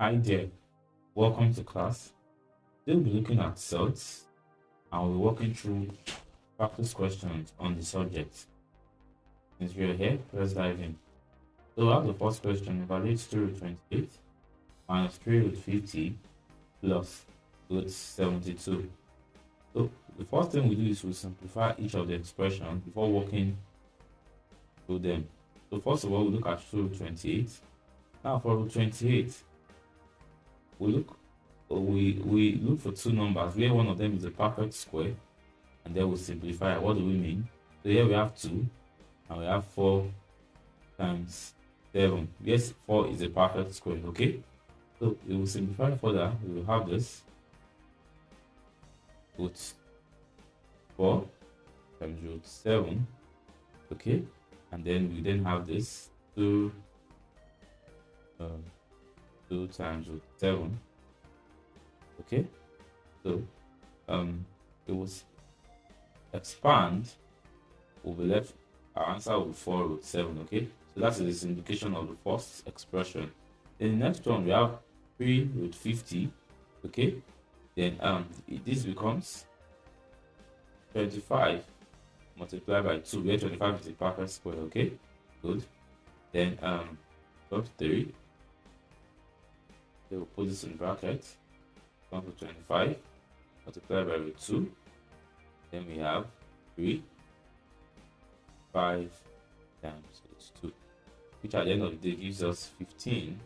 Hi there, welcome to class. Today we'll be looking at Surds and we'll be walking through practice questions on the subject. Since we're here, let's dive in. So we have the first question: evaluate 2 root 28 minus 3 root 50 plus root 72. So the first thing we do is we simplify each of the expressions before walking through them. So first of all, we look at 2 root 28. Now for root 28, we look for two numbers where one of them is a perfect square, and then we simplify. What do we mean? So here we have 2 and we have 4 times 7. Yes, 4 is a perfect square. Okay, so we will simplify further. We will have this root 4 times root 7. Okay, and then we have this 2 times root 7. Okay, so it was expand, we'll be left, our answer will be 4 root 7. Okay, so that's the simplification of the first expression. Then the next one we have 3 root 50. Okay, then this becomes 25 multiplied by 2, where 25 is a perfect square. Okay, good. Then 3, they will put this in brackets, 1 to 25 multiplied by root 2. Then we have 3, 5 times root 2, which at the end of the day gives us 15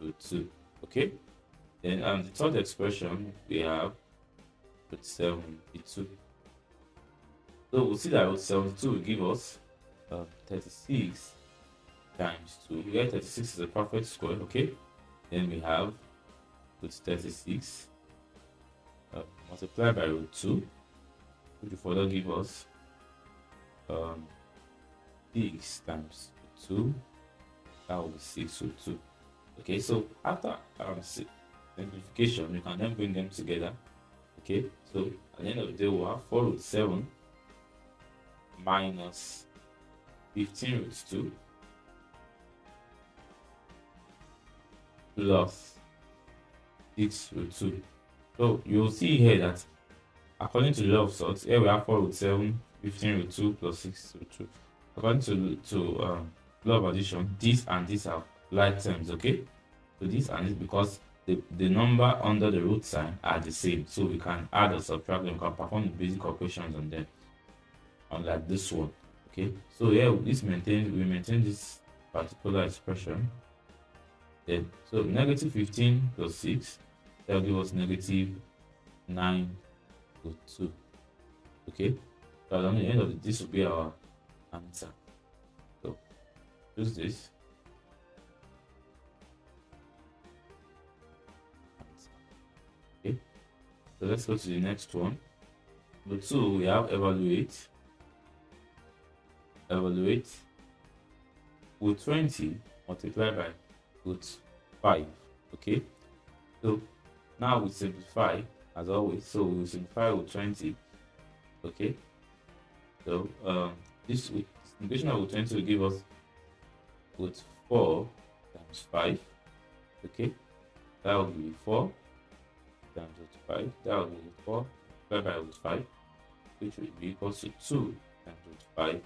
root 2. Okay, then the third expression we have root 72. So we'll see that root 72 will give us 36 times 2. We get 36 is a perfect square. Okay, then we have root 36 multiplied by root 2, which will further give us 6 times 2. That will be 6 root 2. Okay, so after simplification, we can then bring them together. Okay, so at the end of the day, we'll have 4 root 7 minus 15 root 2 plus 6 root 2. So you'll see here that according to the law of sorts, here we have 4 root 7, 15 root 2 plus 6 root 2. According to law of addition, this and this are like terms. Okay, so this and this, because the number under the root sign are the same, so we can add or subtract them, we can perform the basic operations on them, unlike this one. Okay, so here we maintain this particular expression. Then so negative 15 plus 6, that will give us negative 9 root 2. Okay, so at the end of this will be our answer. So use this. Okay, so let's go to the next one. Number 2, we have evaluate root 20 multiplied by root 5. Okay, so now we simplify as always. So we will simplify root 20. Okay, so this simplification of root 20 will give us root 4 times 5. Okay, that will be 4 times root 5. That will be root 4 multiplied by root 5, which will be equal to 2 times root 5.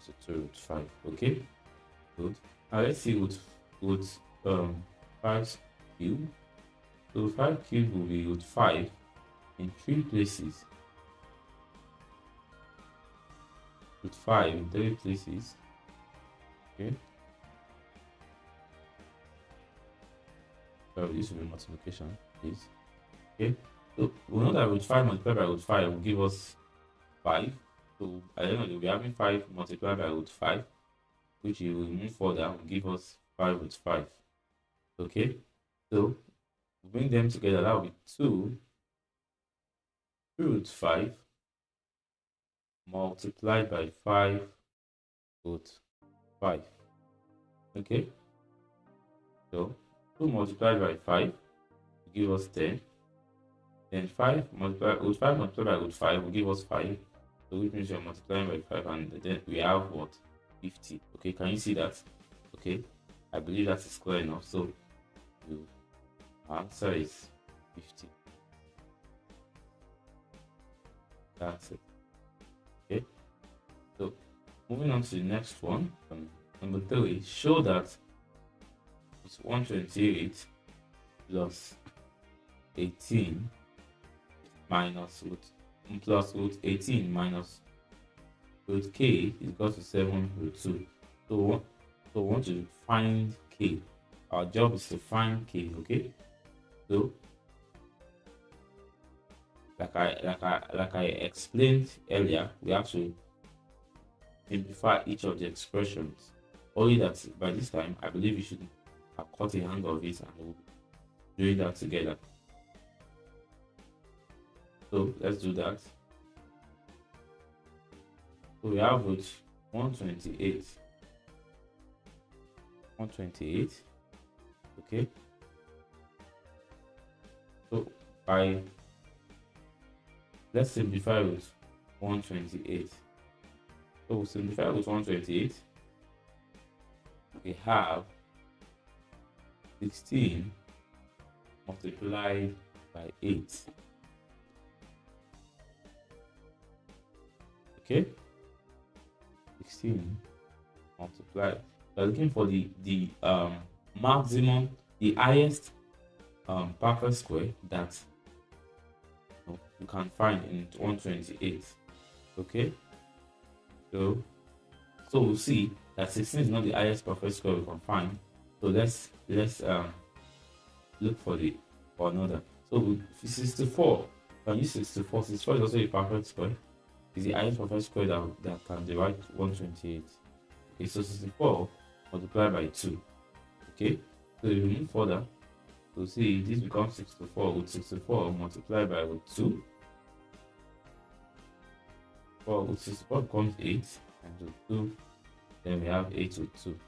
So 2 root 5. Okay, good. Now let's see root 5 cubed. So 5 cubed will be root 5 in 3 places. Root 5 in 3 places. Okay, so this will be multiplication, please. Okay, so we know that root 5 multiplied by root 5 will give us 5. So I don't know, we'll be having 5 multiplied by root 5, which we will move further, will give us 5 root 5. Okay, so bring them together, that will be 2 root 5 multiplied by 5 root 5. Okay, so 2 multiplied by 5 will give us 10. Then 5 multiplied by root 5 will give us 5. So which means we are multiplying by 5, and then we have what? 50. Okay, can you see that? Okay, I believe that is clear enough. So you Our answer is 50. That's it. Okay. So moving on to the next one. Number 3. Show that it's 128 plus 18 minus root 18 minus root k is equal to 7 root 2. So we want to find k. Our job is to find k. Okay. So like I explained earlier, we have to simplify each of the expressions. Only that by this time, I believe you should have caught a hang of it and we'll be doing that together. So let's do that. So we have root 128. 128. Okay. So let's simplify with 128. So we'll simplify with 128. We have 16 multiplied by 8. Okay, 16 multiplied. We're looking for the maximum, the highest perfect square that you can find in 128. Okay, so we'll see that 16 is not the highest perfect square we can find. So let's look for another. So 64, can use 64. 64 is also a perfect square. It's the highest perfect square that can divide 128. Okay, so 64 multiplied by 2. Okay, so if we move further, we'll see this becomes 64 with 64 multiplied by 2. 4 with 64 becomes 8, and with 2, then we have 8 with 2.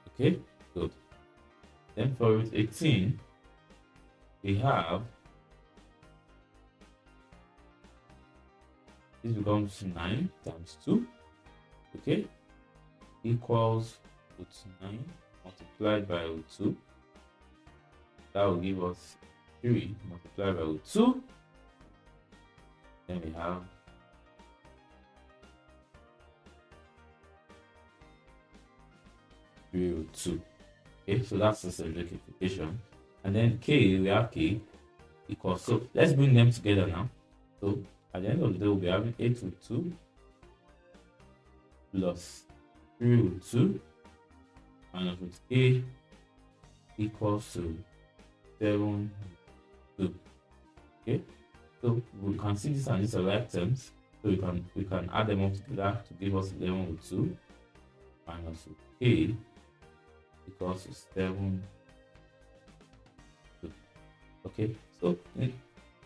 Okay, good. Then for root 18, we have this becomes 9 times 2. Okay, equals root 9 multiplied by root 2. That will give us 3 multiplied by root 2. Then we have 3 root 2. Okay, so that's the simplification. And then k, we have k equals. So let's bring them together now. So at the end of the day, we'll be having 8 root 2 plus 3 root 2 minus root k equals to 7 root 2. Okay, so we can see this and these are like terms. So we can add them up together to give us 11 root 2 minus root k equals to 7 root 2. Okay, so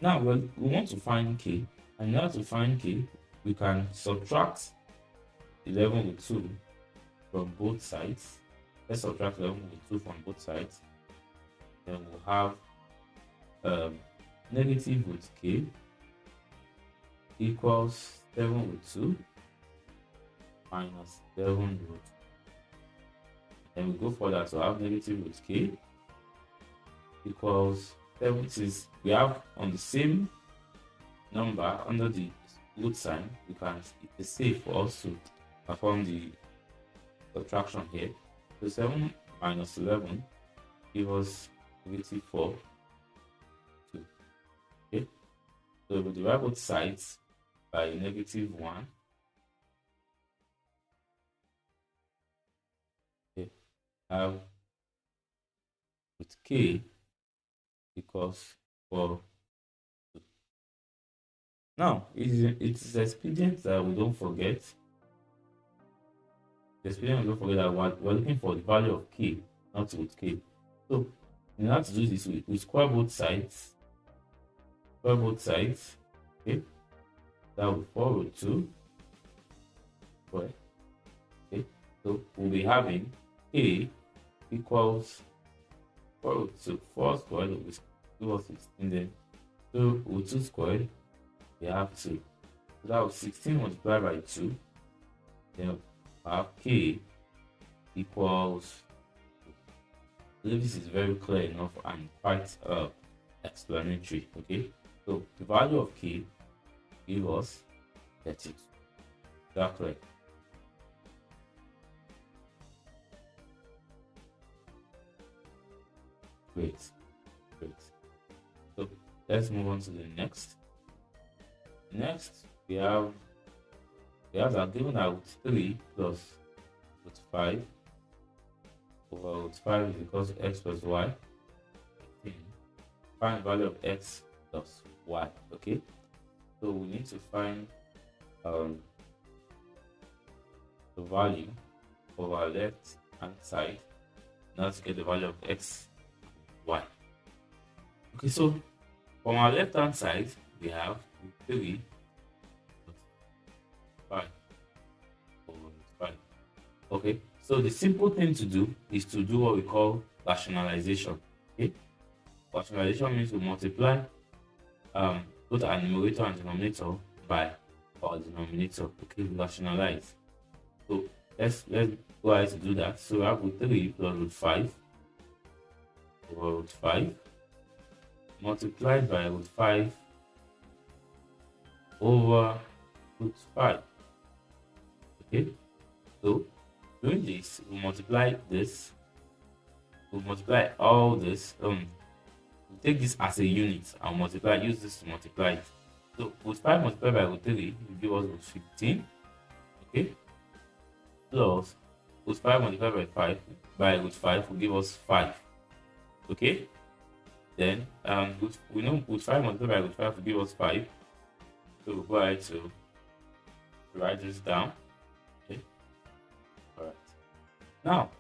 now we want to find k, and now to find k, we can subtract 11 root 2 from both sides. Let's subtract 11 root 2 from both sides. Then we'll have negative root k equals 7 root 2 minus 11 root. Then we go further to have negative root k equals 7. Since we have on the same number under the root sign, it's safe for us to perform the subtraction here. So 7 minus 11 gives us negative 4. 2. Okay, so we divide both sides by negative 1. Okay, have root k equals 4. 2. Now it's expedient that we don't forget. That we're looking for the value of k, not root k. So in order to do this, we square both sides. Square both sides. Okay, that will be 4 root 2 square. Okay, so we'll be having k equals 4 root 2. 4 squared will give us 16. Then 2 root 2 squared, we have 2. So that was 16 multiplied by 2. Then have k equals 2. believe this is very clear enough and quite explanatory. Okay, so the value of k give us 32. Is that correct? Great, great. So let's move on to the next. Next, we have that given that root 3 plus root 5 over root 5 is equal to x plus y. Find the value of x plus y. Okay, so we need to find the value of our left hand side now to get the value of x, y. Okay, so from our left hand side we have 3 plus 5 over 5. Okay, so the simple thing to do is to do what we call rationalization. Okay, rationalization means we multiply both our numerator and denominator by our denominator. Okay, we rationalize. So let's go ahead to do that. So we have root 3 plus root 5 over root 5 multiplied by root 5 over root 5. Okay, so doing this, we multiply this, we multiply all this, we take this as a unit and multiply, use this to multiply it. So root 5 multiplied by root 3 will give us root 15. Okay, plus root 5 multiplied by root 5 will give us 5. Okay, then we know root 5 multiplied by root 5 will give us 5. So we'll go ahead to write this down. Okay, all right. Now,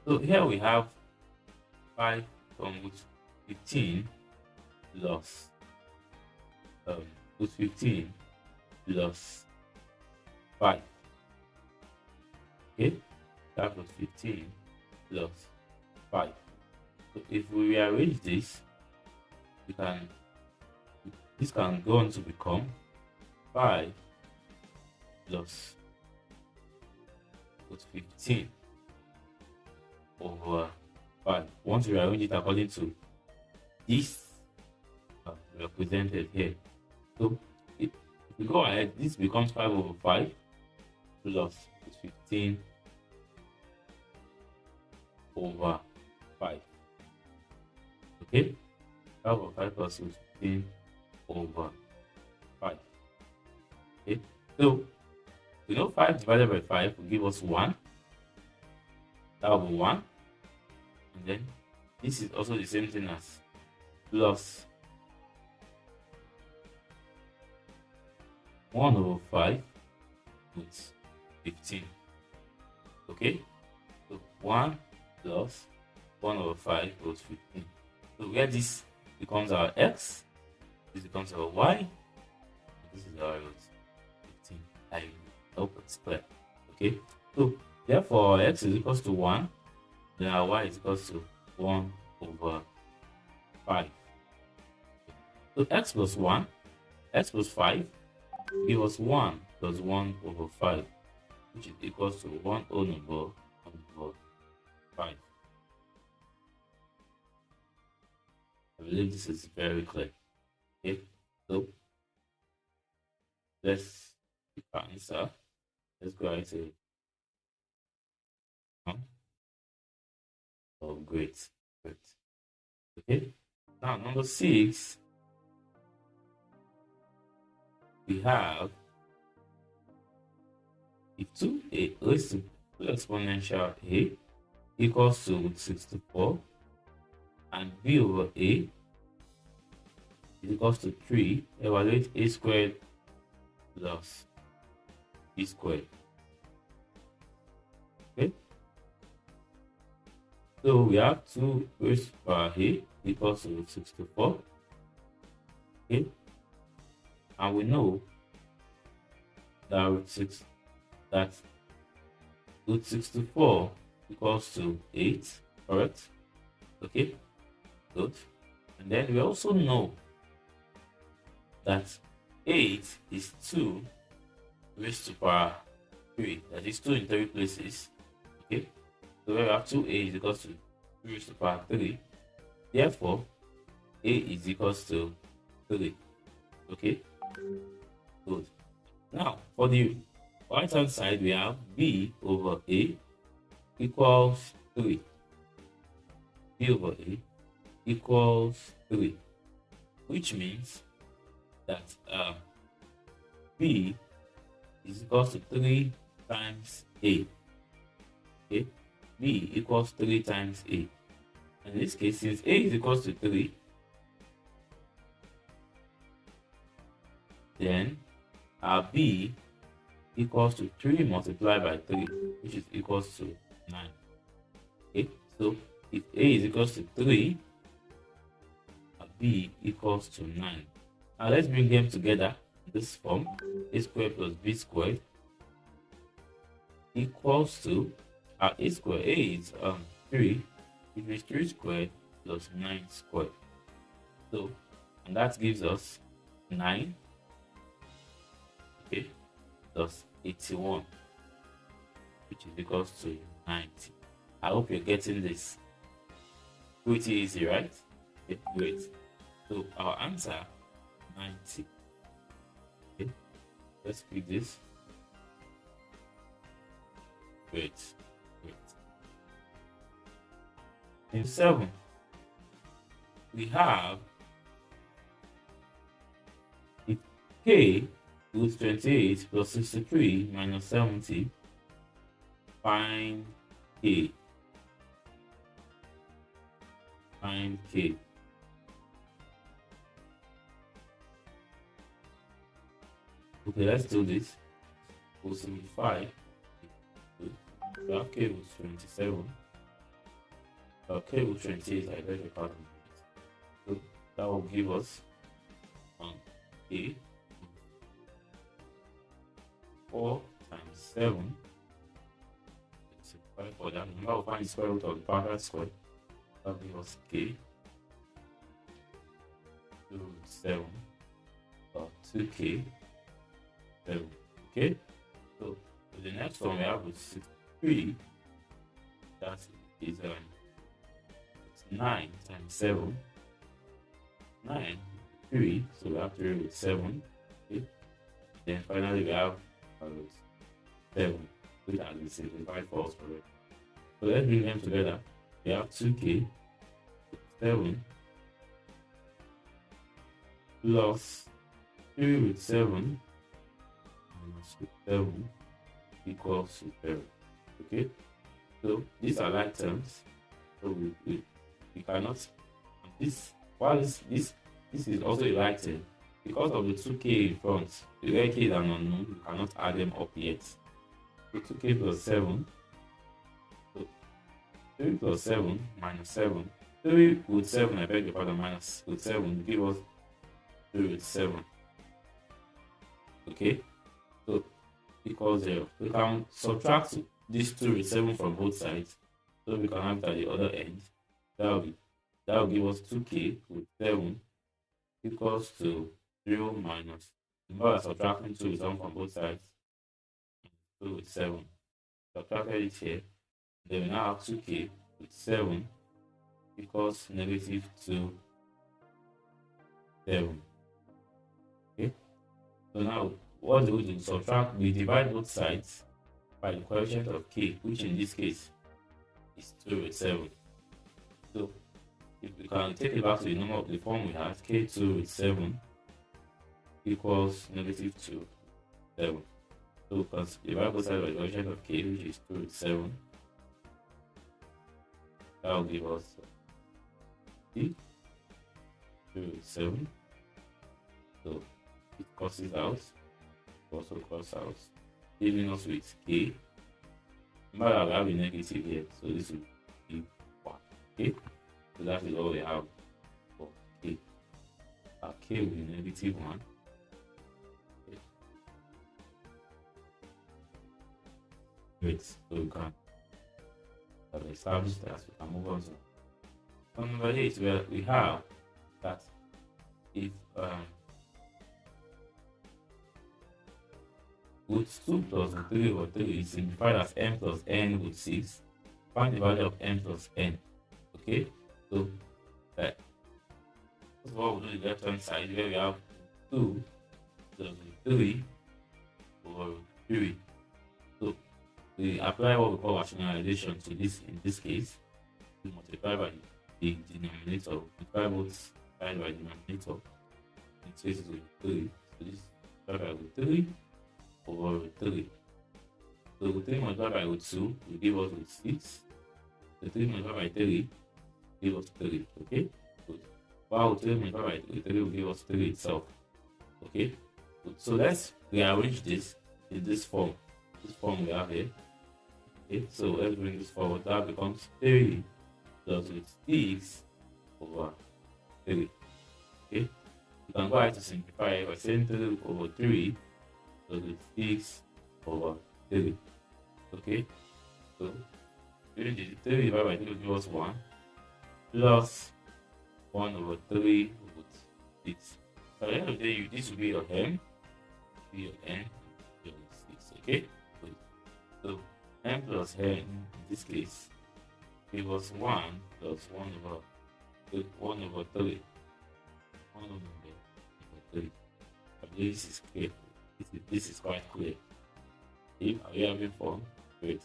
so here we have 5 from root 15 plus root 15 plus 5. Okay, that was 15 plus 5. So if we rearrange this, this can go on to become 5 plus root 15 over 5. Once we rearrange it according to this represented here, so if we go ahead, this becomes 5 over 5 plus 15 over 5. Okay, 5 over 5 plus 15 over 5. Okay, so we know 5 divided by 5 will give us 1. That will be 1. And then this is also the same thing as plus 1 over 5 with 15. Okay, so 1 plus 1 over 5 equals 15. So where this becomes our x, this becomes our y, this is our root 15. I hope it's clear. Okay, so therefore x is equals to 1, then our y is equals to 1 over 5. So x plus 1, x plus 5 give us 1 plus 1 over 5, which is equals to 1 over 5. I believe this is very clear. Okay, so let's pick our answer. Let's go ahead to oh, great. Okay, now number 6, we have if 2a raised to 2 exponential a equals to 64 and b over a is equals to 3, evaluate a squared plus b squared. Okay, so we have 2 raised to power a equals to 64. Okay, and we know that root 64 equals to 8, correct? Okay, good. And then we also know that 8 is 2 raised to power 3. That is 2 in 3 places. Okay, So we have 2a is equals to 2 raised to the power 3. Therefore, a is equals to 3. Okay, good. Now, for the right hand side, we have b over a equals 3. B over a equals 3, which means that b is equals to 3 times a. Okay, b equals 3 times a. In this case, since a is equals to 3, then our b equals to 3 multiplied by 3, which is equals to 9. Okay, so if a is equals to 3, our b equals to 9. Now let's bring them together in this form. A squared plus b squared equals to our a squared. A is 3, which is 3 squared plus 9 squared. So, and that gives us 9, okay, plus 81, which is equals to 90. I hope you're getting this. Pretty easy, right? Okay, great. So our answer 90. Okay, let's pick this. Great, great. In 7, we have if k equals 28 plus 63 minus 70, find k. Find k. Okay, let's do this. We'll simplify. Our k was 27. Our k was 28. I beg your pardon. So that will give us k 4 times 7. Let's simplify for that. Now we'll find the square root of the power square. That will give us k 2 root 7 or 2k 7. Okay, so the next one we have is 63. That is 9 times 7. 9, 3, so we have 3 with 7. Okay. Then finally we have 7, which has been simplified for us already. So let's bring them together. We have 2k 7 plus 3 with 7 minus 7 equals to 7. Okay, so these are like terms, so we cannot while this is also a like term, because of the 2k in front, the k is an unknown, we cannot add them up yet. So 2k plus 7, so 3 plus 7 minus 7, 3 with 7, I beg your pardon, minus with 7 give us 3 with 7. Okay, so equals 0. We can subtract these 2 with 7 from both sides, so we can have it at the other end. That will give us 2k with 7 equals to 0 minus. Remember, subtracting 2 with 7 from both sides. 2 with 7. Subtracted it here. Then we now have 2k with 7 equals negative 2, 7. Okay, so now what do we do? Subtract, we divide both sides by the coefficient of k, which in this case is 2 with 7. So if we can take it back to the number of the form we had, k2 with 7 equals negative 2, 7. So we can divide both sides by the coefficient of k, which is 2 with 7. That will give us 2 with 7. So it crosses out, also cross out, leaving us with k. Remember, we have a negative here, so this will be 1. Okay, so that is all we have for k. Our k will be negative 1. Okay. Great, so we can establish that. We can move on to number 8, where we have that if with 2 plus 3 over 3 is simplified as m plus n with 6, find the value of m plus n. Okay, so first of all, we'll do the left hand side where we have 2 plus 3 over 3. So we apply what we call rationalization to this. In this case, we multiply by the denominator, multiply both sides by the denominator. In this case, it will be 3. So this multiplied by 3 over 3. So 3 multiplied by 2 will give us 6. So 3 multiplied by 3 will give us 3. Okay? Good. While 3 multiplied by 3 will give us 3 itself. Okay? Good. So let's rearrange this in this form. This form we have here. Okay, so let's bring this forward. That becomes 3 plus 6 over 3. Okay? You can go ahead to simplify by saying 3 over 3 plus 6 over 3. Okay? So doing the 3 divided by 3 will give us 1 plus 1 over 3 over 6. So at the end of the day, this will be your m, your n, your 6. Okay? Good. So m plus n in this case give us 1 plus 1 over 3. 1 over 3. I believe this is clear. This is quite clear. If are you having fun? Great.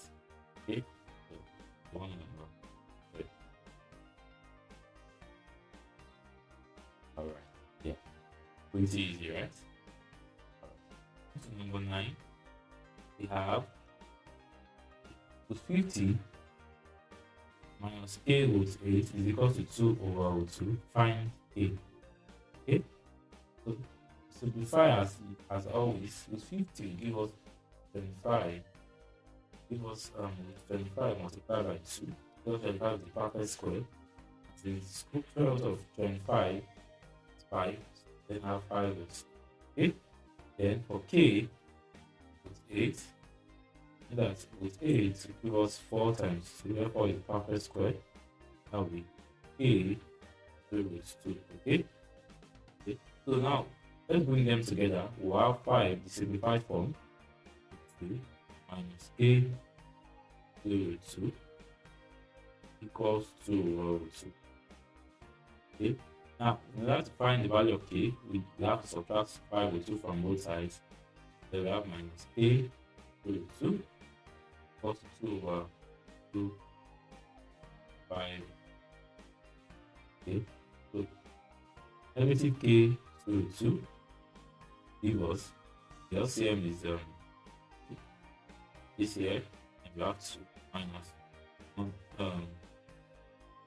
Okay. So 1 over 3. Alright. Yeah. Pretty easy, right? Alright. So number 9. We have 50 minus a root 8 is equal to 2 over root 2. Find a. Okay? So simplify as always. Root 50 will give us 25. Give us 25 multiplied by 2. Because 25 is the perfect square. The square root of 25 is 5. Then have 5 roots. Okay? Then for k, root 8. That with 8 will give us 4 times 2, therefore it's perfect square. That will be a root 2. Okay? So now let's bring them together. We'll have 5, the simplified form, 2 minus a root 2 equals to root 2. Okay? Now in order to find the value of k, we have to subtract 5 with 2 from both sides. Then we have minus a root 2 equals to 2 over 2, 5. Okay, so negative k root 2 give us the LCM is this here, and we have to minus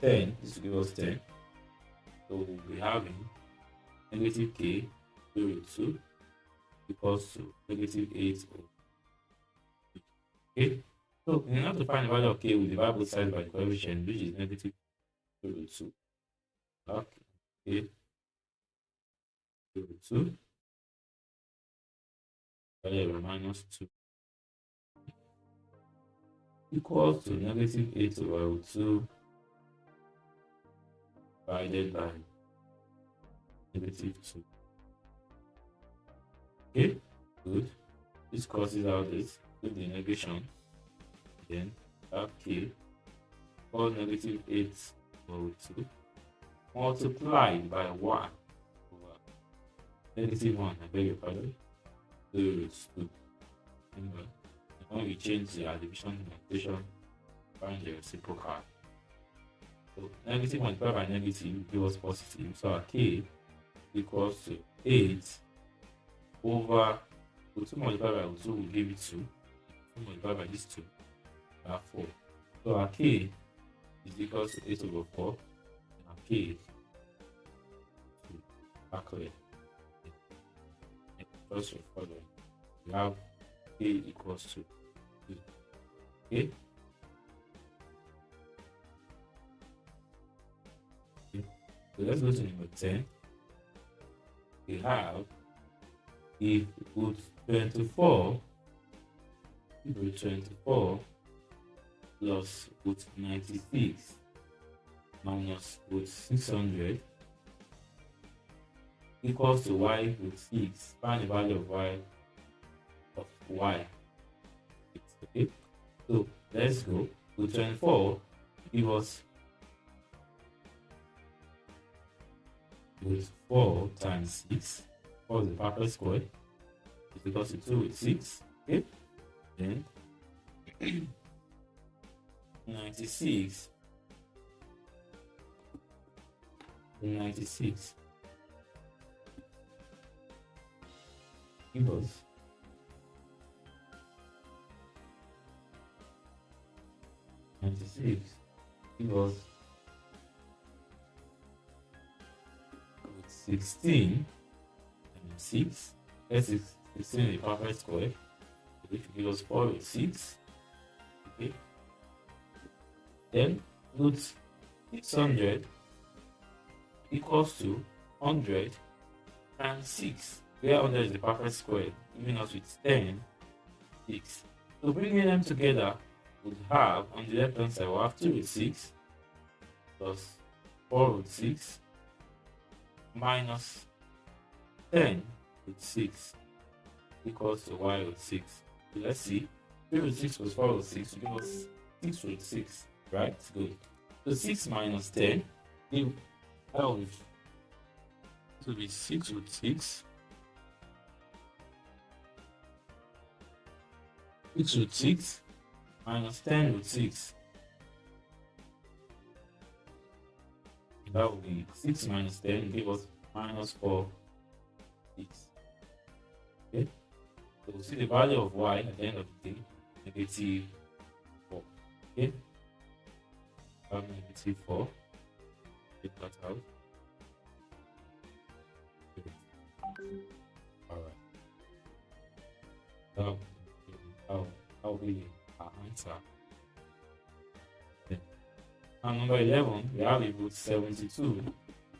10. This will give us 10. So we'll be having negative k root 2 equals to negative 8 over. Okay. So in order to find the value of k, we divide both sides by the coefficient, which is negative root 2. Okay. Root 2 value of minus 2 equals to negative 8 over root 2 divided by negative 2. Okay, good. This crosses out this with the negation. Then have k equals negative 8 over root 2 multiplied by 1 over negative 1. I beg your pardon. Root 2. Anyway, when we change the division notation, find the reciprocal. So negative multiplied by negative give us positive. So our k equals to 8 over 2 multiplied by 2 will give it 2. 2 multiplied by this 2 are 4. So our k is equal to 8 over 4. And our k to calculate. First of all, we have k equals to 2. Okay? So let's go to number 10. We have if root 24 plus root 96 minus root 600 equals to y root 6. Find the value of y. Okay, so let's go. root 24 give us root 4 times 6. 4 is the perfect square. It's equals to 2 root 6. Okay. Then 96 give us 96 give us 16 times 6. That's 16 is the perfect square, which will give us 4 root 6. Okay. Then root 600 equals to 100 times 6, where 100 is the perfect square, giving us with 10, 6. So bringing them together, would have on the left hand side, we'll have 2 root 6 plus 4 root 6 minus 10 root 6 equals to y root 6. So let's see, 3 root 6 plus 4 root 6 will give us 6 root 6, right? Good. So 6 minus 10, that will be 6 root 6. 6 root 6 minus 10 root 6. That will be 6 minus 10 give us minus 4, 6. Okay? So we'll see the value of y at the end of the day, negative 4. Okay? Negative 4. Take that out. Alright. That'll be our answer. Okay. And number 11, we have a root 72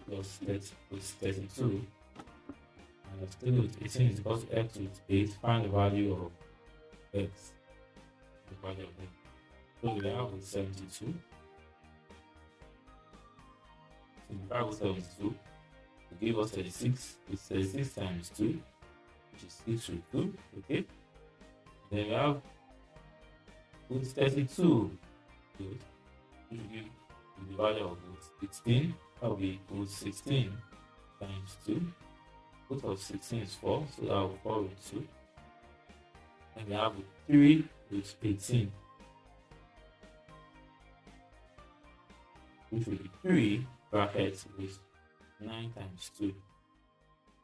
plus 32 minus 3 root 18 is equal to x root 8. Find the value of x. The value of x. So we have root 72. 5 root 72 will give us 36. It's 36 times 2, which is 6 root 2. Okay. Then we have root 32. Good. Which will give the value of root 16. That will be root 16 times 2. Root of 16 is 4, so that will be 4 root 2. And we have 3 root 18, which will be 3 brackets with 9 times 2.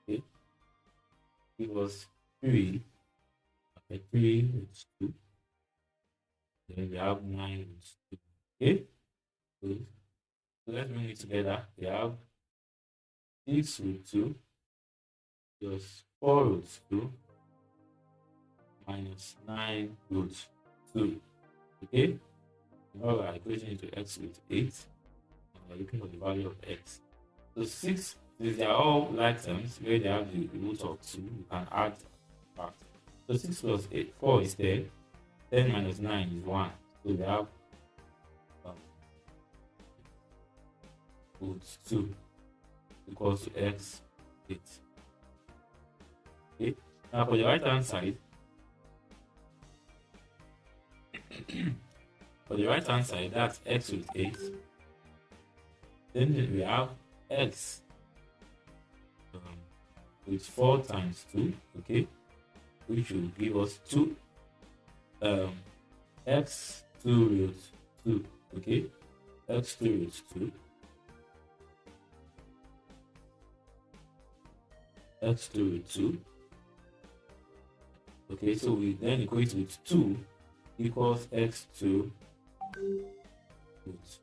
Okay. Give us 3 bracket 3 root 2. Then we have 9 root 2. Okay. Good. So let's bring it together. We have 6 root 2 plus 4 root 2 minus 9 root 2. Okay. Now we are equating it to x root 8. And we're looking for the value of x. So 6, since they are all like terms where they have the root of 2, you can add back. So 6 plus 8, 4 is 10. 10 minus 9 is 1. So we have root 2 equals to x 8. Okay. Now for the right hand side, that's x root 8. Then we have x with 4 times 2, okay, which will give us 2 x 2 root 2, okay, x 2 root 2, x 2 root 2. Okay, so we then equate with 2 equals x2 root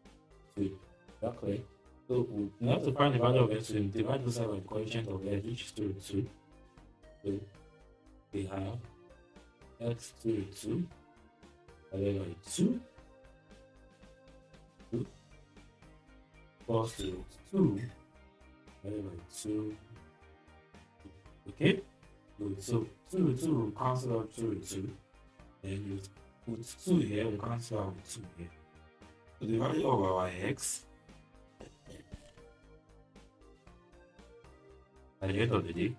2. Okay, so we have to find the value of x2 and divide this out by the coefficient of x, which is 2 root 2. So we have x2 root 2 divided by 2 equals to root 2 divided by 2. Okay, good. So 2 root 2 will cancel out 2 root 2. Then you put 2 here, will cancel out 2 here. So the value of our x at the end of the day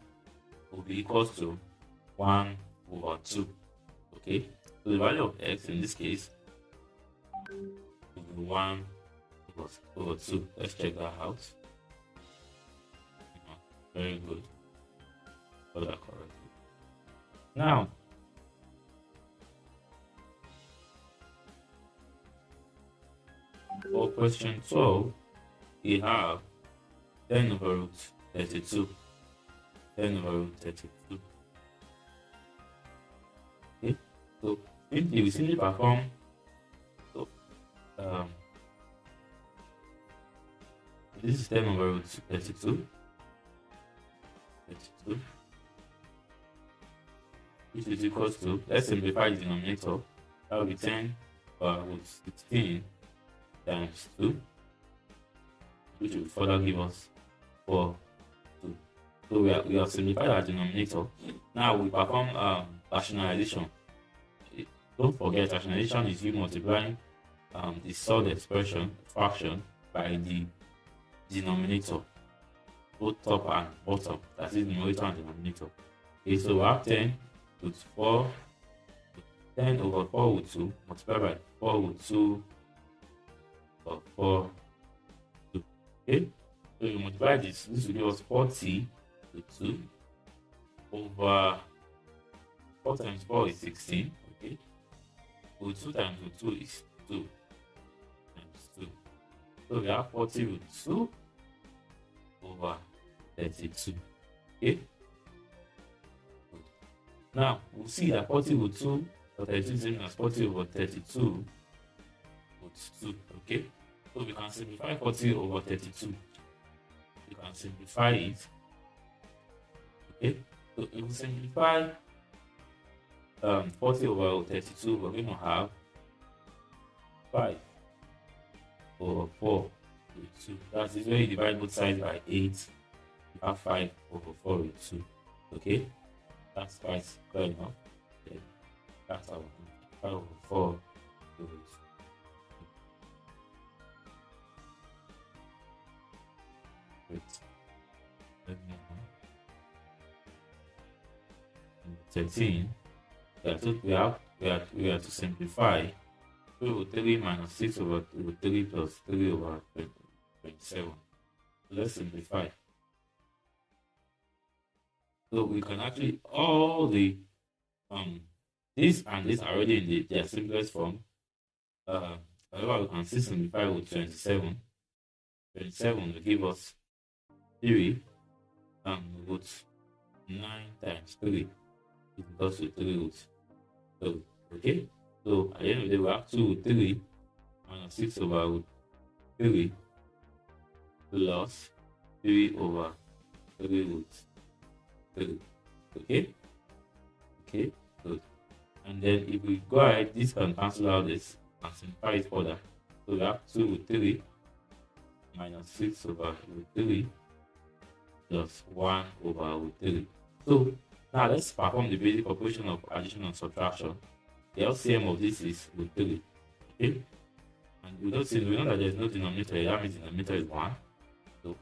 will be equals to 1 over 2. Okay, so the value of x in this case will be 1 over 2. Let's check that out. Very good. Got that correctly. Now, for question 12, we have 10 over root 32. 10 over root 32. Okay, so we simply perform. So, this is 10 over root 32. 32, which is equals to, let's simplify the denominator. That will be 10 over root 16 times 2, which will further give us 4, 2. So we have simplified our denominator. Now we perform rationalization. Don't forget, rationalization is you multiplying the surd expression fraction by the denominator, both top and bottom. That is numerator and denominator. Okay, so we have 10 with 4, 10 over 4 with 2 multiplied by 4 with 2 or 4, 2. Okay, so you multiply this will give us 40 with 2 over 4 times 4 is 16. Okay, with 2 times with 2 is 2 times 2. So we have 40 with 2 over 32. Okay. Now we'll see that 40 with 2 or 32 is same as 40 over 32 with 2. Okay. So we can simplify 40 over 32. We can simplify it. Okay. So if we simplify 40 over 32, we're going to have 5 over 4 with 2. That is where you divide both sides by 8. You have 5 over 4 with 2. Okay, that's quite clear enough. Okay. That's our 5 over 4 with 2. Great. Let me know. 13. We have to simplify 2 over 3 minus 6 over 3 plus 3 over 27. So let's simplify. So we can actually, all the this and this are already in their simplest form. However, we can still simplify with 27. 27 will give us 3 root 9 times 3 is equals to 3 roots. So, okay, so at the end of the day, we have 2 root 3 minus 6 over root 3 plus 3 over 3 roots 3. Okay, okay, good. And then if we go ahead, this can cancel out this and simplify it further. So we have 2 root 3 minus 6 over root 3 plus 1 over root 3. So now let's perform the basic operation of addition and subtraction. The LCM of this is root 3. Okay, and we know that there is no denominator here. That means the denominator is 1. So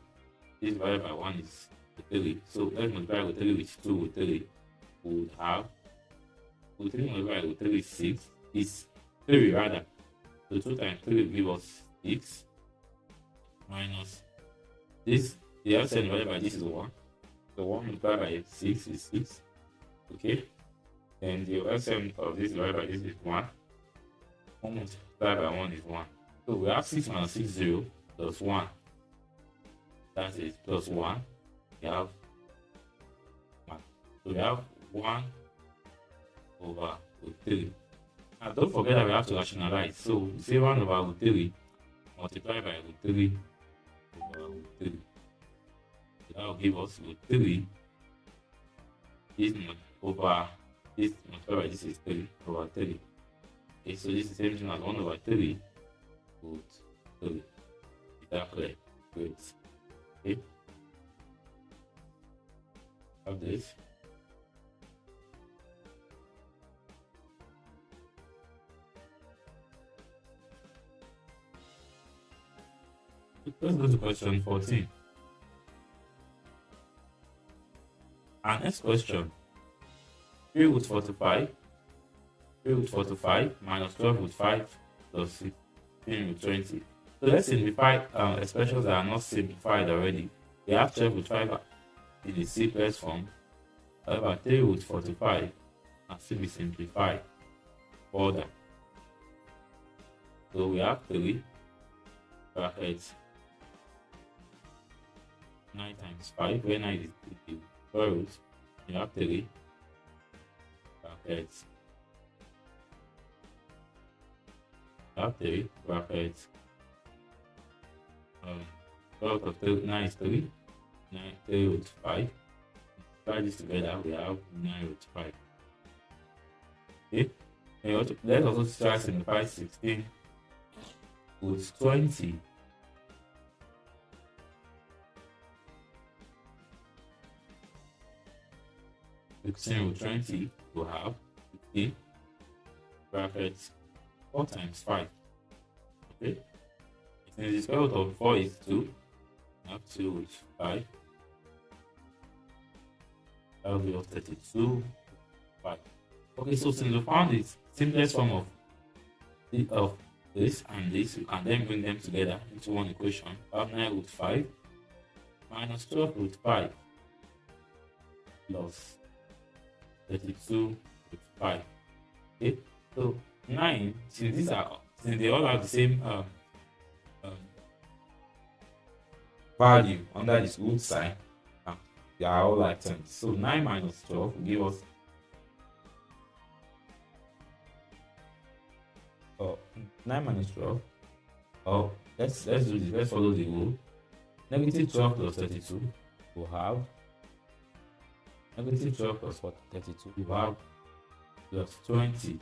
this divided by 1 is root 3. So let's multiply root 3 with 2 root 3. We would have root 3 multiplied by root 3 is 6. Is 3 rather. So 2 times 3 will give us 6 minus this. The LCM divided by this is 1. So 1 multiplied by 6 is 6. Okay. And the LCM of this divided by this is 1. 1 multiplied by 1 is 1. So we have 6 minus 6, 0 plus 1. That is plus 1. We have 1. So we have 1 over root 3. Now don't forget that we have to rationalize. So we say 1 over root 3 multiplied by root 3 over root 3. That will give us root 3 is over this multiplied by this is 3 over 3. Okay, so this is the same thing as 1 over 3 root 3. Is that clear? Great. Okay. Have this. Let's go to question 14. Our next question, 3 root 45 minus 12 root 5 plus 6 16 root 20. So let's simplify expressions that are not simplified already. We have 12 root 5 in the simplest form. However, 3 root 45 can still be simplified further. So we have 3 brackets 9 times 5, where 9 is the square root. You have 3 brackets. You have 3 brackets. 12 of 3, 9 is 3. 3 root 5. Try this together, we have 9 root 5. Okay? And let's also try simplify 16 root 20. 16 root 20 will have 16 brackets 4 times 5. Okay? Since the square root of 4 is 2, we have 2 root 5. That will be of 32 5. Okay, so since we found the simplest form of this and this, you can then bring them together into one equation. We have 9 root 5 minus 12 root 5 plus 32 root 5. Okay, so 9, since they all have the same value under this root sign, they are all like terms. So 9 minus 12 will give us 9 minus 12. Oh, let's do this. Let's follow the rule. Negative 12 plus 32 will have negative 12 plus 32 will have plus 20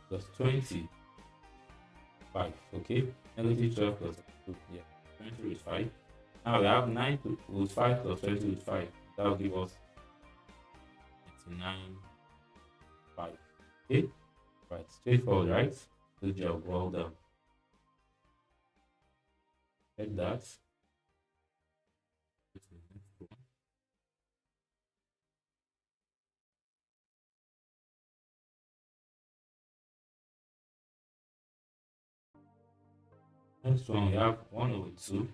plus 25. Okay, negative 12 plus 2, yeah, 20 root 5. Now we have 9 root 5 plus 20 root 5. That will give us 29 5. Okay, right, straightforward, right? Good job, well done. Like that. Next one, we have 1 over 2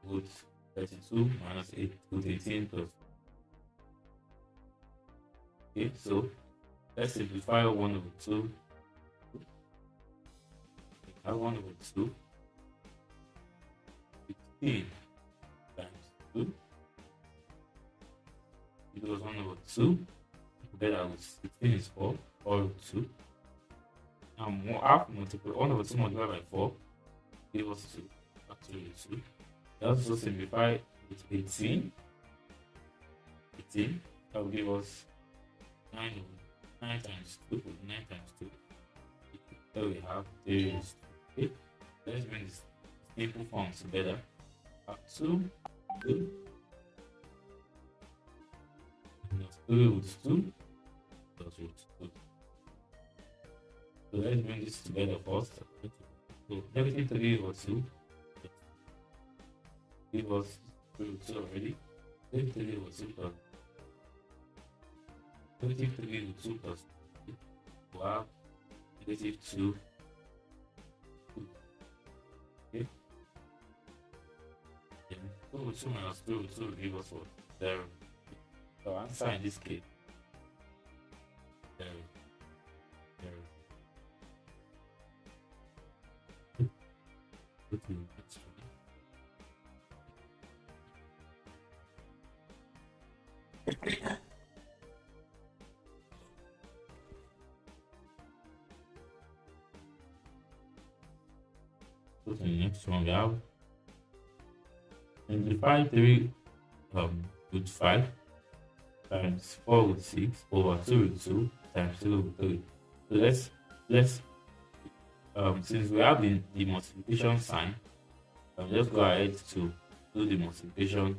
root 32 minus 8 root 18 plus. Okay, so let's simplify 1 over 2. We have 1 over 2. 16 times 2. It was 1 over 2. Together with 16 is 4. 4 over 2. Now half multiply 1 over 2 multiplied by 4 give us 2. Actually 2. Let's also simplify with 18. 18. That will give us 9 times 2. 9 times 2. There we have 3 is 8. Let's bring this simple forms together. 2 minus 3 root 2 plus root 2. So let's bring this together first. So negative 3 over 2 give us 3 root 2 already. Negative 3 over 2 plus negative 3 root 2 plus 2 will have negative 2. Okay. Then 2 root 2 minus 2 root 2 will give us what? 0. So answer in this case 0. 0. Go to the next one. Go to the next one. We have simplify 3 root 5 times 4 root 6 over 2 root 2 times 2 root 3. So let's since we have the multiplication sign, just go ahead to do the multiplication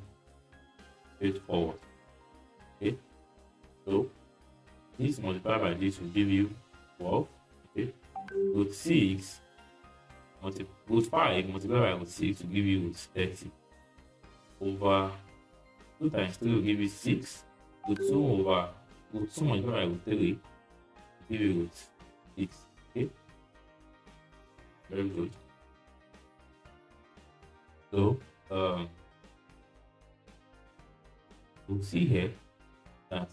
straightforward. Okay, so this multiplied by this will give you 12. Okay, root 6 root 5 multiplied by root 6 will give you root 30 over 2 times 3 will give you 6. Root 2 over root 2 multiplied by root 3 will give you root 6. Very good. So we'll see here that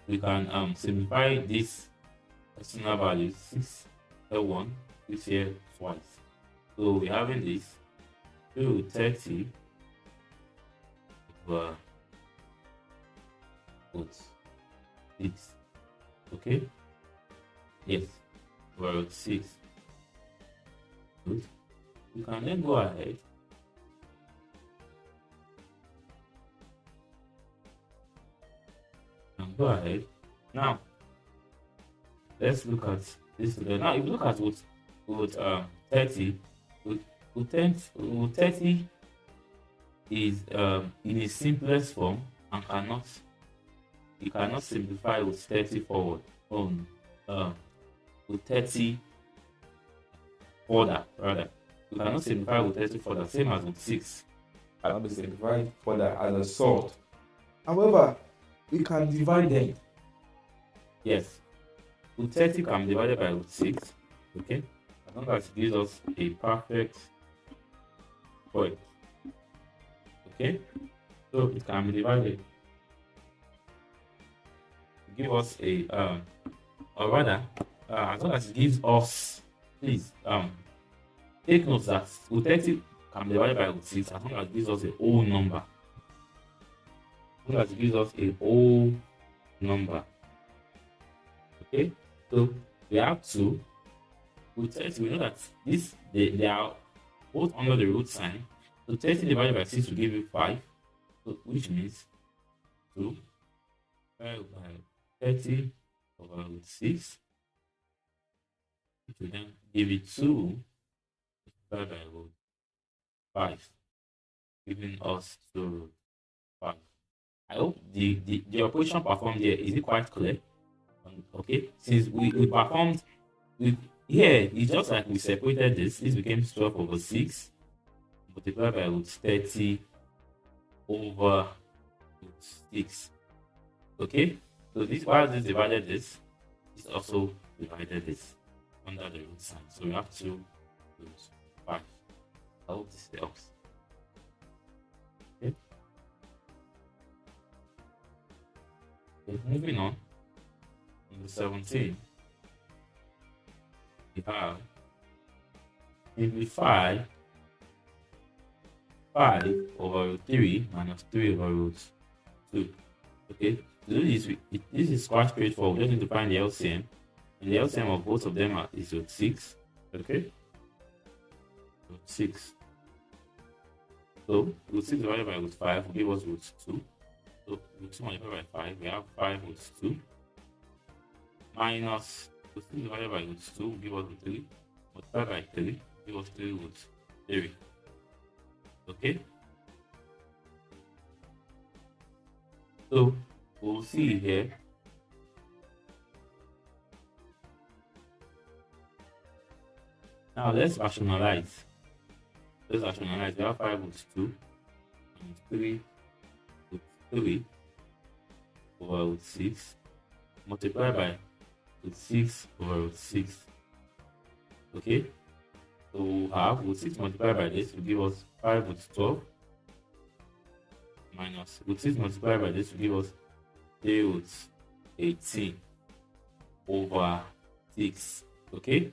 we can simplify this external value 6L1 this here twice. So we're having this 230 over root 6. Okay? Yes, over root 6. Good. You can then go ahead and go ahead. Now, let's look at this together. Now, if you look at root 30, root 30 is in its simplest form and you cannot simplify root 30 forward on root 30 further, rather. You cannot simplify root 30 further, same as root 6 cannot be simplified further as a sort. However, we can divide them. Yes, root 30 can be divided by root 6, okay? As long as it gives us a perfect point, okay? So it can be divided. Give us a or rather, as long as it gives us, please take note that root 30 can be divided by root 6 as long as it gives us a whole number. As long as it gives us a whole number. Okay, so we have 2. Root 30, we know that they are both under the root sign. So 30 divided by 6 will give you 5. So which means 2 5 by 30 over root 6. Which will then give you 2 divided by root 5, giving us 2 root 5. I hope the operation performed here is it quite clear? Okay, since we performed here, it's just like we separated this became 12 over 6 multiplied by root 30 over root 6. Okay, so this while this divided this also divided this under the root sign. So we have 2 root 5. I hope this helps. Okay. Moving on, number 17, we have simplify 5 over root 3 minus 3 over root 2. Okay, to do this, this is quite straightforward. We just need to find the LCM, and the LCM of both of them is root 6. Okay, root 6. So root 6 divided by root 5 will give us root 2. So root 2 multiplied by 5, we have 5 root 2 minus root 6 divided by root 2 will give us root 3 multiplied by 3 will give us 3 root 3. Okay, so we'll see here now. Let's rationalize. We have 5 root 2 and 3 root 3 over root 6 multiplied by root 6 over root 6. Okay, so we'll have root 6 multiplied by this will give us 5 root 12 minus root 6 multiplied by this will give us 3 root 18 over 6. Okay,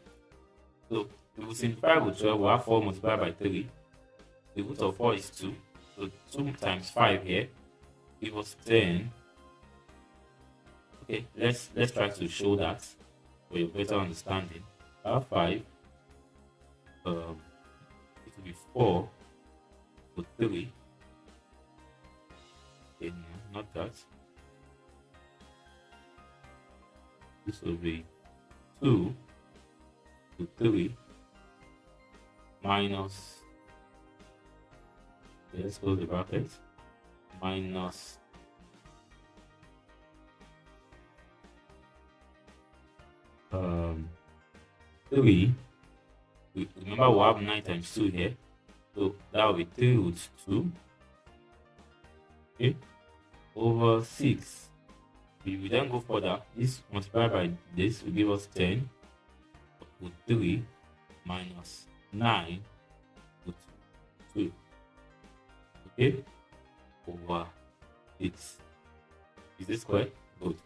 so if we simplify root 12, we have 4 multiplied by 3. The root of 4 is 2. So 2 times 5 here give us 10. Okay, let's try to show that for your better understanding. I have 5. It will be 4 to 3. Okay, no, not that. This will be 2 to 3 minus, let's close the bracket, minus 3. Remember we have 9 times 2 here, so that will be 3 root 2, okay, over 6. If we then go further, this multiplied by this will give us 10. root 3 minus 9 root 2. Okay? Over 8. Is this square? Good.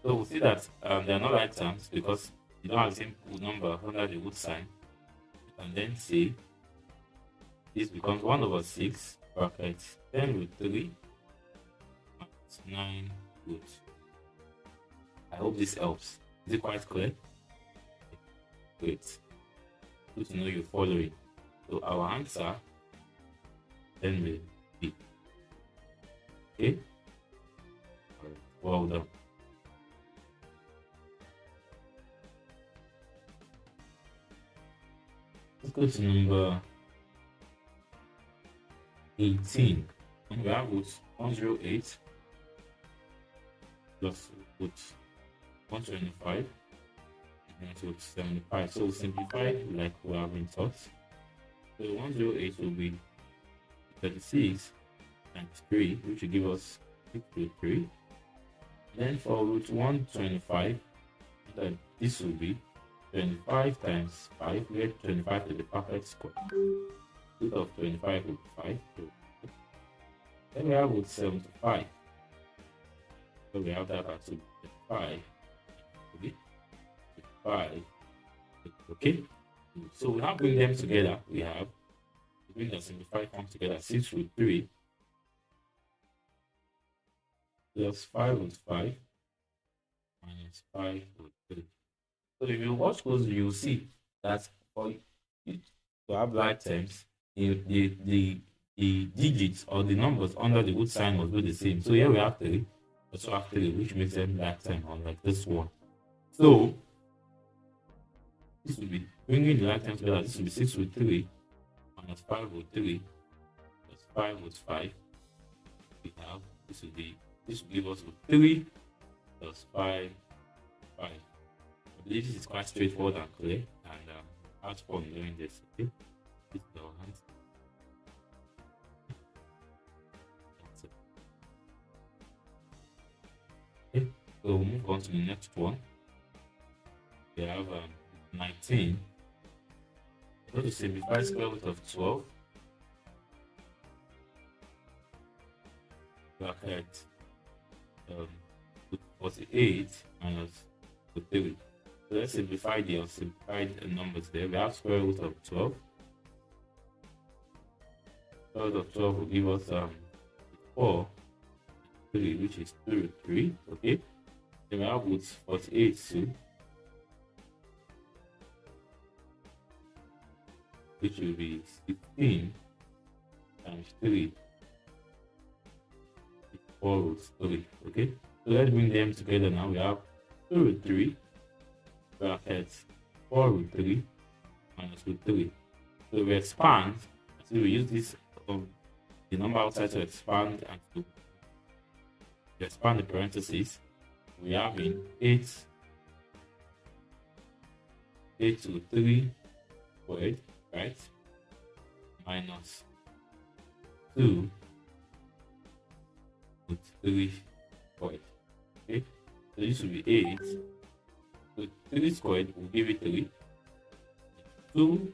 So we'll see that they are not like terms because you don't have the same number under the root sign. You can then say this becomes 1 over 6 bracket 10 root 3 minus 9 root. I hope this helps. Is it quite clear? Great. Good to know you're following. So our answer then will be. Okay? Well done. Let's go to number 18. And we have root 108 plus root 125 and root 75. So we simplify like we have been taught. So 108 will be 36 times 3, which will give us 6 root 3. Then for root 125, this will be 25 times 5, where 25 is the perfect square. Root of 25 will be 5. Then we have root 75. So we have that as 25. Okay? So we now bring them together. We bring the simplified form together. 6 root 3 plus 5 root 5 minus 5 root 3. So if you watch closely, you'll see that for you to have like terms, the digits or the numbers under the root sign must be the same. So here we have 3, also have 3, which makes them like term, unlike this one. So this will be bringing the like terms together. This will be 6 root 3 minus 5 root 3 plus 5 root 5. We have this will give us root 3 plus 5. I believe this is quite straightforward and clear, and have fun doing this. Okay, this is our answer. Okay, so we'll move on to the next one. We have 19. Go to simplify square root of 12. Bracket 48 minus 3. So let's simplify the unsimplified numbers there. We have square root of 12. Square root of 12 will give us 4, 3, which is 2 root 3. Okay. Then we have root 48 too, which will be 16 times 3, 4 root 3. Okay. So let's bring them together now. We have 2 root 3 bracket 4 root 3 minus root 3. So we expand. So we use this the number outside to expand and to expand the parentheses. We have in 8 root 3 squared, right? Minus 2 root 3 squared. Okay, so this will be 8. So 3 squared will give you 3. 2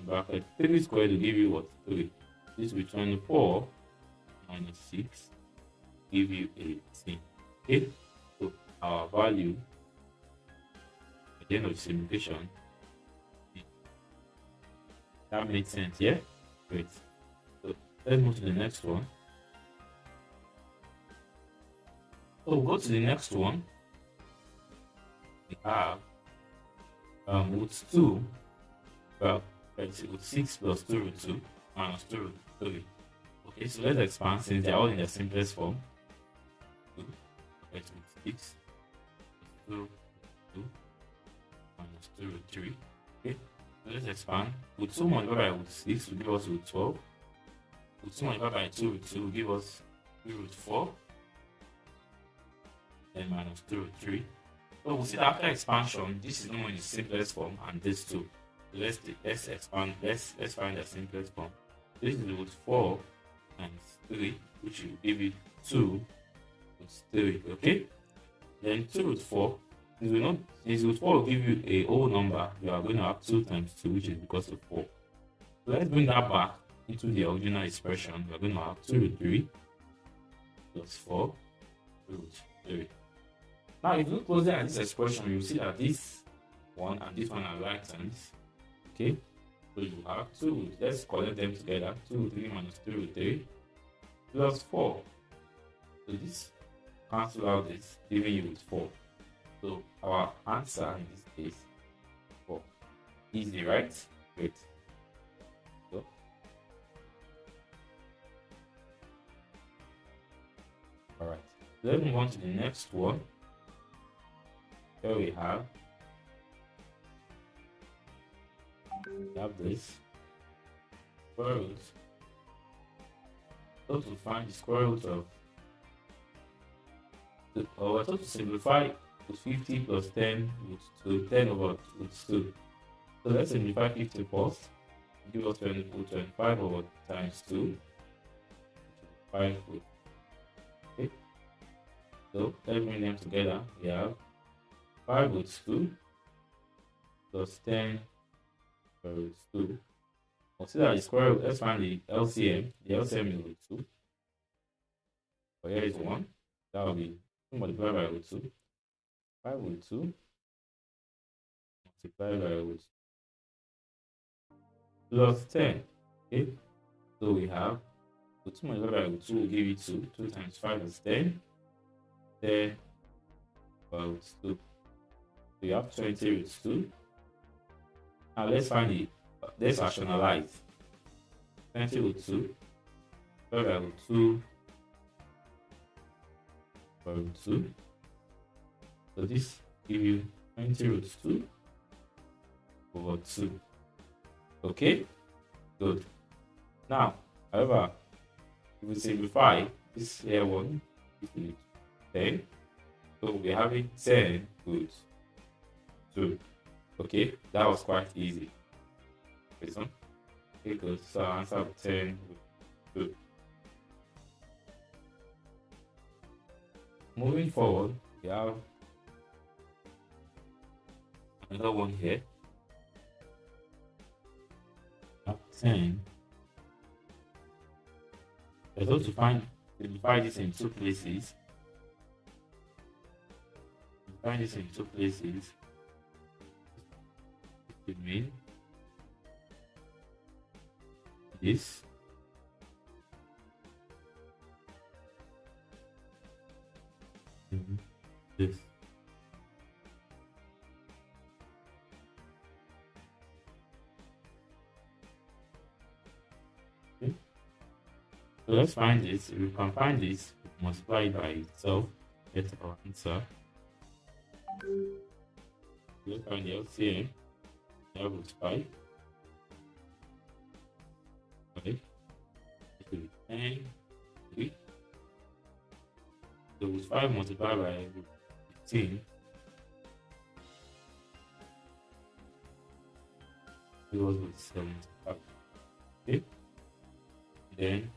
bracket 3 squared will give you what? 3. This will be 24 minus 6 give you 18. Okay, so our value at the end of the simplification, that makes sense, yeah? Great. So let's move to the next one. So we'll go to the next one. We have root 2, well, root 6 plus 2 root 2 minus 2 root 3. Okay, so let's expand since they're all in the simplest form. 2 root 6 plus 2 root 2 minus 2 root 3. Okay, so let's expand. Root 2 multiplied by root 6 will give us root 12. Root 2 multiplied by 2 root 2 will give us 3 root 4. Then minus 2 root 3. So we'll see that after expansion, this is normally the simplest form, and this too. So let's expand. Let's find the simplest form. This is root 4 times 3, which will give you 2 root 3. Okay. Then 2 root 4 Since root 4 will give you a whole number, you are going to have 2 times 2, which is equals to 4. So let's bring that back into the original expression. We are going to have 2 root 3 plus 4 root 3. Now, if you look closely at this expression, you see that this one and this one are right terms. Okay, so you have 2 root. Let's collect them together. 2 root 3 minus 2 root 3 plus 4. So this cancel out this, leaving you with 4. So our answer in this case, 4. Easy, right? Great. So, all right. Let's move on to the next one. Here we have this square root. So to find the square root of, we're told to simplify with 50 plus 10 root 2, 10 over root 2. So let's simplify 50 first. Give us 25 over times 2, 5 root. Okay. So let's bring them together. We have 5 root 2 plus 10 root 2. Consider the square root. Let's find the LCM. The LCM is root 2. So here is 1. That will be 2 multiplied by root 2. 5 root 2 multiplied by root 2 plus 10. Okay. So we have root 2 multiplied by root 2 will give you 2. 2 times 5 is 10. 10 by root 2. So you have 20 root 2. Now let's find the let's rationalize. 20 root 2 divided by root 2 by root 2. So this give you 20 root 2 over 2. Okay, good. Now, however, if we simplify this here one, this will be 10. So we're having 10 root 2. Okay, that was quite easy. This one. Okay, good. So answer 10 root 2. Moving forward, we have another one here. 10. We're going to simplify this in 2 places. Find this in 2 places. It means this. This. Okay. So let's find this. If we can find this, multiply it by itself, get our answer. Let's find the LCM. That was 5. Okay. It will be 10. 3. So with 5 multiplied by 15, it was with 75. Okay. Then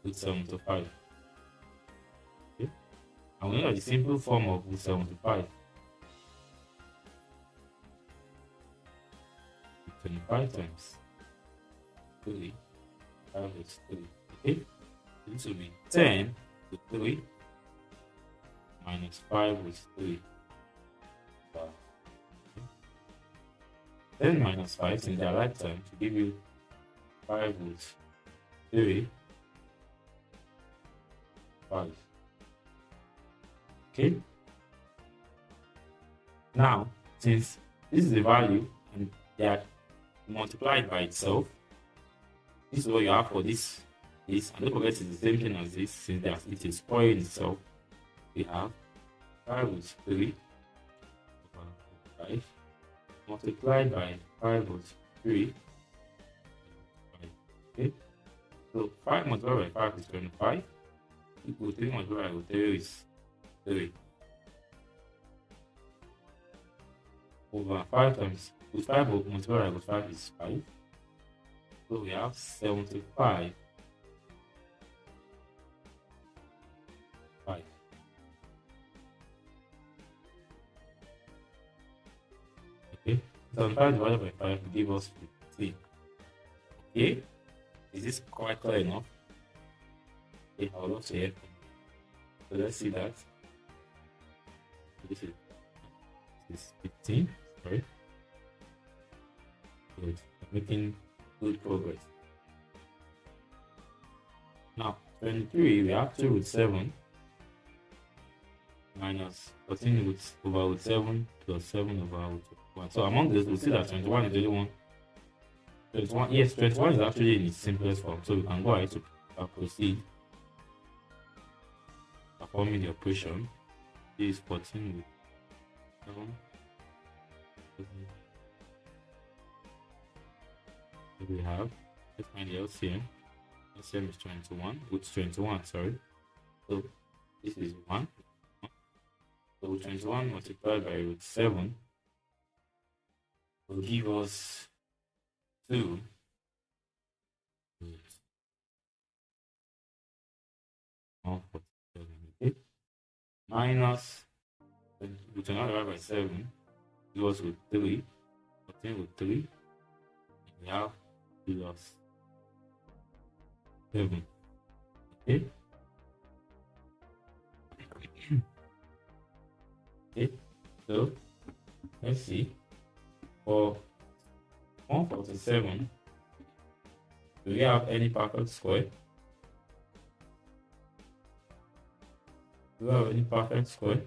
with 75. Okay. And we know the simple form of with 75. 25 times 3, 5 is 3. Okay, this will be 10 to 3 minus 5 is 3. 10 minus 5 in their lifetime to give you 5 with 3, 5. Okay, now since this is the value and they are multiplied by itself, this is what you have for this, and don't forget it's the same thing as this, since it is spoiling itself. We have 5 with 3 over 5 multiplied by 5 with 3. Okay, so 5 multiplied by 5 is 25, equal 3 multiplied by 3 is 3 over 5 times with 5 multiplied by 5 is 5. So we have 75. 5. Okay, 75 divided by 5 will give us 15. Okay, is this quite clear enough? Okay, I would love to hear from you. So let's see that. This is 15. Sorry. Good. Making good progress. Now, 23, we have 2 root 7 minus 14 over root 7 plus 7 over root 1. So among this, we'll see that 21 is the only one. 21, yes, 21 is actually in its simplest form. So we can go ahead to proceed performing the operation. This is 14 with 7. So we have, let's find the LCM. LCM is 21, with 21, sorry. So this is 1. So 21 multiplied by root 7 will give us 2 root 147. Okay? Minus root 21 divided by 7 give us root 3. 14 root 3. We have plus 7. Okay? Okay, so let's see. For 147, do we have any perfect square? Do we have any perfect square?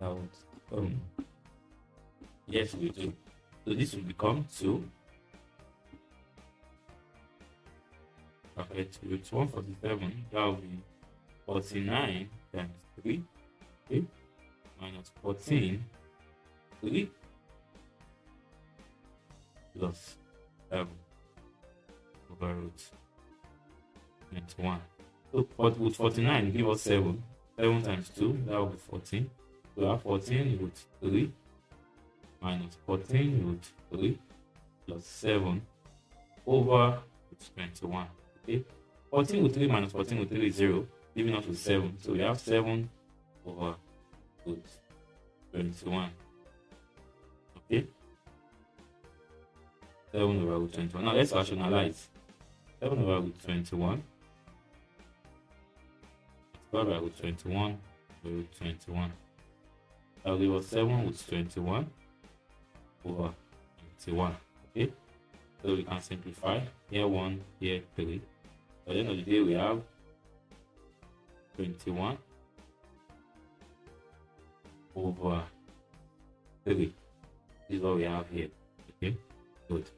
That would yes, we do. So this will become 2. Perfect. With 147, that will be 49 times 3. Okay. Minus 14, 3 plus 7 over root 21. So with 49, give us 7. 7 times 2, that will be 14. So we have 14 root 3 minus 14 root 3 plus 7 over root 21. Okay, 14 root 3 minus 14 root 3 is 0, giving us with 7. So we have 7 over root 21. Okay, 7 over root 21. Now let's rationalize. 7 over root 21 multiplied by root 21 by root 21. That will give us 7 root 21 over 21. Okay, so we can simplify. Here 1, here 3. At the end of the day, we have 21 over 3. This is what we have here. Okay, good.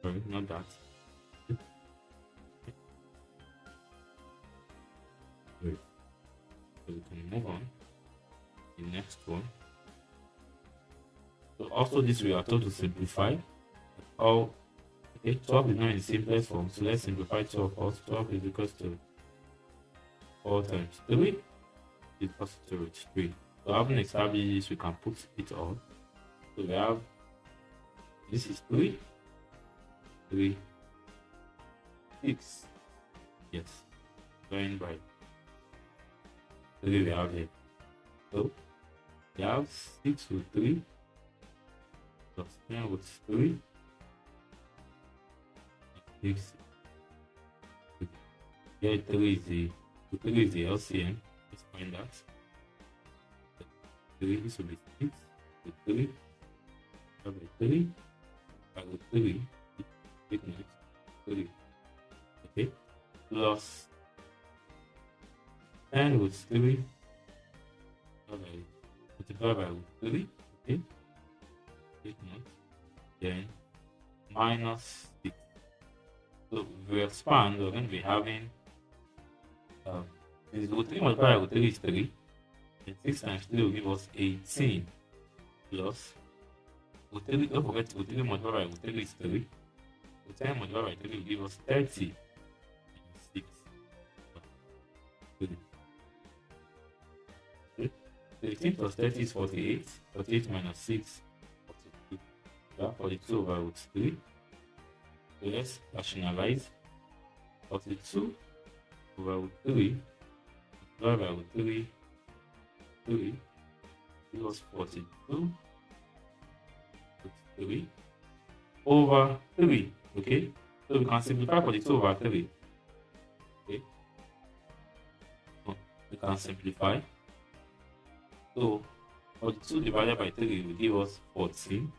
Sorry, not that. Good. So we can move on to the next one. So also this we are told to simplify. Oh, okay, 12 is not in the simplest form, so let's simplify 12 also. 12 is equals to 4 times 3 is equals to root 3. So having established this, we can put it on. So we have, this is 3, 3, 6. Yes, going by 3 we have here. So we have 6 root 3 plus 10 root 3. 6. Here 3 is the LCM. Let's find that. 3, this will be 6 with 3 by 3 by 3 equals 3. Okay, plus 10 with 3 multiplied by 3. Okay, equals then minus 6. So if we expand, we're going to be having this root 3 multiplied by 3 is 3. And 6 times 3 will give us 18 plus root 3. Don't forget root 3 multiplied by root 3 is 3. Root 10 multiplied by 3 will give us 30 and 6. 3. Okay. 18 plus 30 is 48. 48 minus 6, 42. Yeah, 42 over root 3. So let's rationalize. 42 over root 3 multiplied by root 3 3 give us 42 with 3 over 3. Okay, so we can simplify 42 over 3. Okay, so we can simplify. So 42 divided by 3 will give us 14.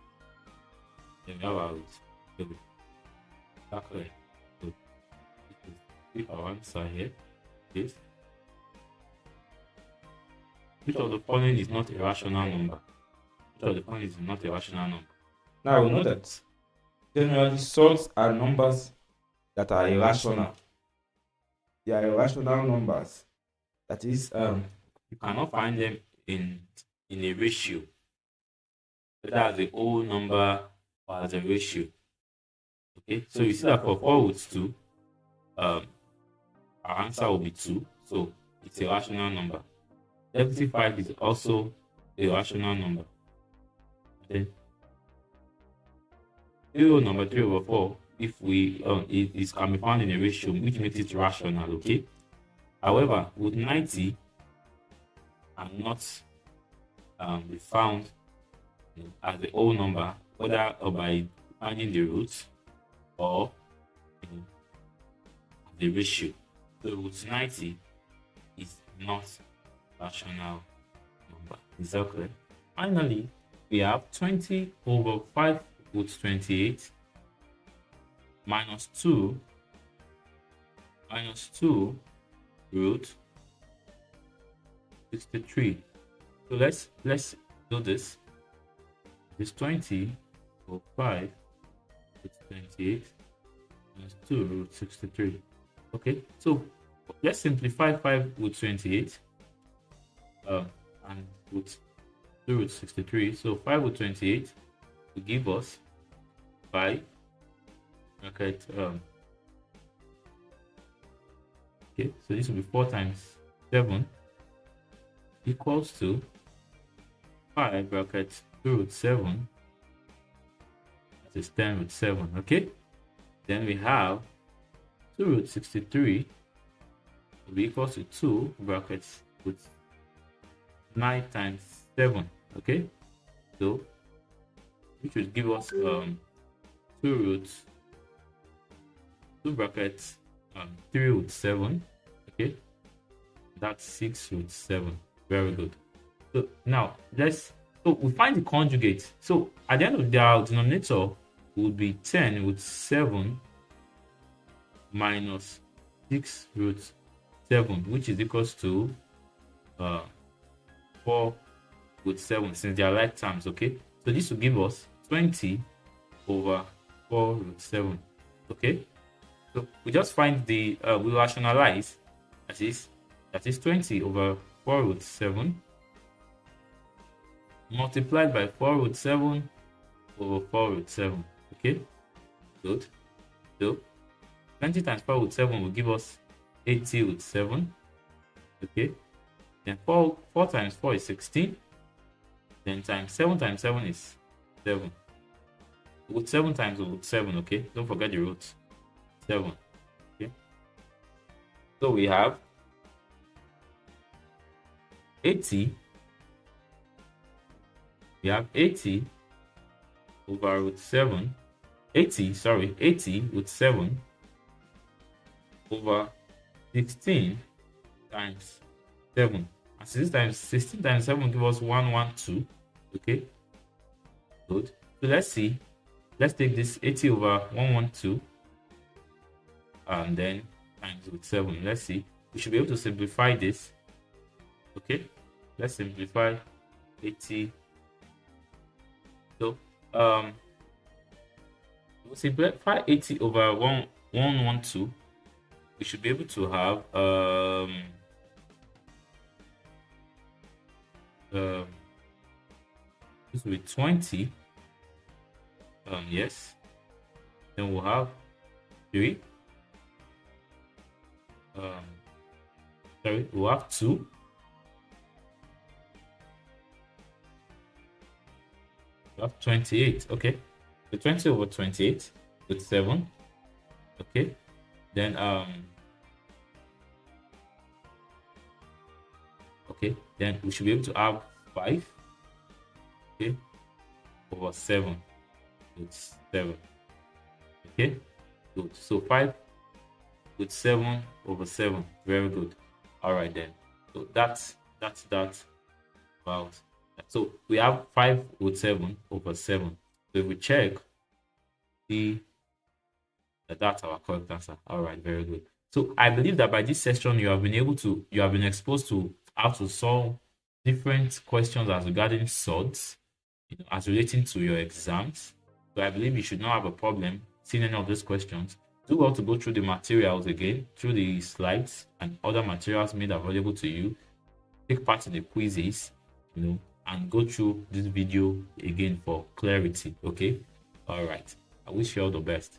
Then we have our root 3. Exactly. So this is our answer here. This. Which of the following is not a rational number? Which of the following is not a rational number? Now we know that generally surds are numbers that are irrational. They are irrational numbers. That is, you cannot find them in a ratio, whether as a whole number or as a ratio. Okay, so you see that for 4 root 2, our answer will be 2. So it's a rational number. 75 is also a rational number. Then 0 number 3 over 4, if we it can be found in a ratio, which makes it rational. Okay. However, with 90 cannot be found as a whole number, whether by finding the roots or the ratio. So root 90 is not rational number. Is that correct? Finally, we have 20 over 5 root 28 minus 2 root 63. So let's do this. This 20 over 5 root 28 minus 2 root 63. Okay, so let's simplify 5 root 28 and root 2 root 63. So 5 root 28 will give us 5 okay, so this will be 4 times 7 equals to 5 bracket 2 root 7, that is 10 root 7. Okay, then we have 2 root 63 will be equal to 2 brackets with 9 times 7. Okay, so which will give us 2 roots 2 brackets 3 root 7. Okay, that's 6 root 7. Very good. So now we find the conjugate. So at the end of the day, our denominator would be 10 root 7 minus 6 root 7, which is equals to 4 root 7, since they are like terms. Okay, so this will give us 20 over 4 root 7. Okay, so we just find the we rationalize, that is 20 over 4 root 7 multiplied by 4 root 7 over 4 root 7. Okay, good. So 20 times 4 root 7 will give us 80 root 7. Okay, then 4 times 4 is 16. Then times 7 is 7. Root 7 times root 7. Okay, don't forget the roots. 7. Okay, so we have 80. We have 80 over root 7. 80 root 7 over 16 times 7. And 16 times 7 give us 112. Okay, good. So let's see. Let's take this 80 over 112 and then times with 7. Let's see. We should be able to simplify this. Okay, let's simplify 80. So we'll simplify 80 over 112. We should be able to have this will be 20. Yes. Then we'll have 3. We'll have 2. We have 28. Okay. So 20 over 28 with 7. Okay. Then okay. then we should be able to have 5, okay, over 7 with 7. Okay, good. So 5 with 7 over 7. Very good. All right then. So that's that about that. So we have 5 with 7 over 7. So if we check, see that's our correct answer. All right, very good. So I believe that by this session you have been exposed to how to solve different questions as regarding sorts, as relating to your exams. So I believe you should not have a problem seeing any of these questions. Do well to go through the materials again, through the slides and other materials made available to you. Take part in the quizzes, and go through this video again for clarity. Okay. All right. I wish you all the best.